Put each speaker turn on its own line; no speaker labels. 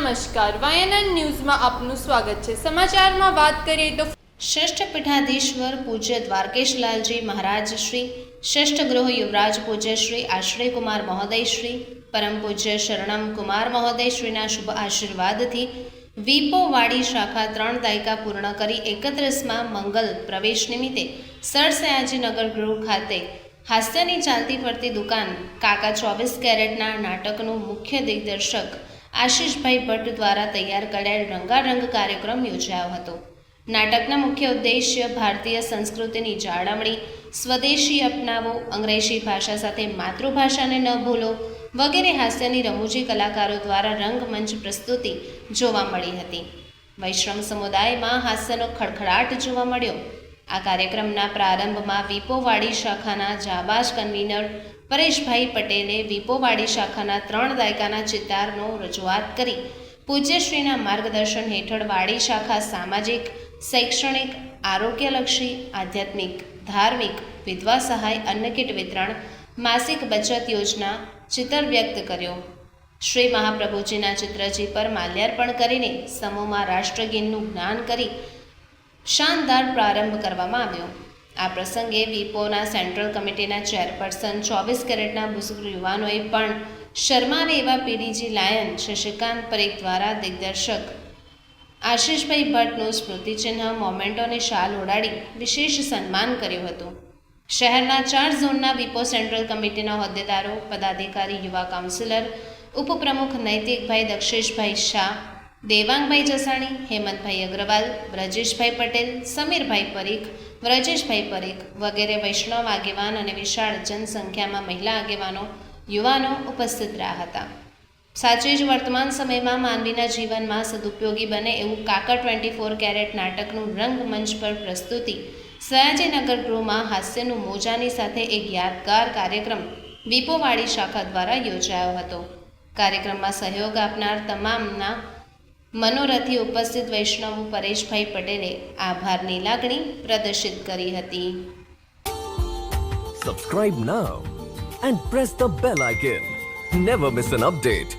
નમસ્કાર, વાયએનએન ન્યૂઝમાં આપનું સ્વાગત છે। સમાચારમાં વાત કરીએ તો
શ્રેષ્ઠ પીઠાધીશ્વર પૂજ્ય દ્વારકેશલાલજી મહારાજ શ્રી, શ્રેષ્ઠ ગૃહ યુવરાજ પૂજ્ય શ્રી આશ્રય કુમાર મહોદય શ્રી, પરમ પૂજ્ય શરણમ કુમાર મહોદય શ્રીના શુભ આશીર્વાદથી વીપો વાડી શાખા 3 દાયકા પૂર્ણ કરી 31માં મંગલ પ્રવેશ નિમિત્તે સરસયાજી નગર ગૃહ ખાતે હાસ્યની ચાલતી ફરતી દુકાન કાકા 24 કેરેટના નાટકનું મુખ્ય દિગ્દર્શક આશીષભાઈ ભટ્ટ દ્વારા તૈયાર કરાયેલ રંગારંગ કાર્યક્રમ યોજાયો હતો। નાટકના મુખ્ય ઉદ્દેશ્ય ભારતીય સંસ્કૃતિની જાળવણી, સ્વદેશી અપનાવો, અંગ્રેજી ભાષા સાથે માતૃભાષાને ન ભૂલો વગેરે હાસ્યની રમૂજી કલાકારો દ્વારા રંગમંચ પ્રસ્તુતિ જોવા મળી હતી। વૈષ્ણવ સમુદાયમાં હાસ્યનો ખડખડાટ જોવા મળ્યો। આ કાર્યક્રમના પ્રારંભમાં વીપોવાડી શાખાના જાબાઝ કન્વીનર પરેશભાઈ પટેલે વીપોવાડી શાખાના 3 દાયકાના ચિતારનો રજૂઆત કરી પૂજ્યશ્રીના માર્ગદર્શન હેઠળ વાડી શાખા સામાજિક, શૈક્ષણિક, આરોગ્યલક્ષી, આધ્યાત્મિક, ધાર્મિક, વિધવા સહાય, અન્ન કીટ વિતરણ, માસિક બચત યોજના ચિત્ર વ્યક્ત કર્યો। શ્રી મહાપ્રભુજીના ચિત્રજી પર માલ્યાર્પણ કરીને સમૂહમાં રાષ્ટ્રગીતનું જ્ઞાન કરી શાનદાર પ્રારંભ કરવામાં આવ્યો। આ પ્રસંગે વીપોના સેન્ટ્રલ કમિટીના ચેરપર્સન 24 કેરેટના બુઝુર્ગ યુવાનોએ પણ શર્માવે એવા પીડીજી લાયન શશિકાંત પરીખ દ્વારા દિગ્દર્શક આશીષભાઈ ભટ્ટનું સ્મૃતિચિહ્ન, મોમેન્ટો અને શાલ ઓઢાડી વિશેષ સન્માન કર્યું હતું। શહેરના 4 ઝોનના વીપો સેન્ટ્રલ કમિટીના હોદ્દેદારો, પદાધિકારી, યુવા કાઉન્સિલર, ઉપપ્રમુખ નૈતિકભાઈ દક્ષેશભાઈ શાહ, દેવાંગભાઈ જસાણી, હેમંતભાઈ અગ્રવાલ, બ્રજેશભાઈ પટેલ, સમીરભાઈ પરીખ, વ્રજેશભાઈ પરીખ વગેરે વૈષ્ણવ આગેવાન અને વિશાળ જનસંખ્યામાં મહિલા આગેવાનો, યુવાનો ઉપસ્થિત રહ્યા હતા। સાચે જ વર્તમાન સમયમાં માનવીના જીવનમાં સદુપયોગી બને એવું કાકા 24 કેરેટ નાટકનું રંગમંચ પર પ્રસ્તુતિ સયાજીનગર ગૃહમાં હાસ્યનું મોજાની સાથે એક યાદગાર કાર્યક્રમ વીપોવાડી શાખા દ્વારા યોજાયો હતો। કાર્યક્રમમાં સહયોગ આપનાર તમામના મનોરથી ઉપસ્થિત વૈષ્ણવ પરેશભાઈ પટેલે આભારની લાગણી પ્રદર્શિત કરી હતી।
Subscribe now and press the bell icon. Never miss an update.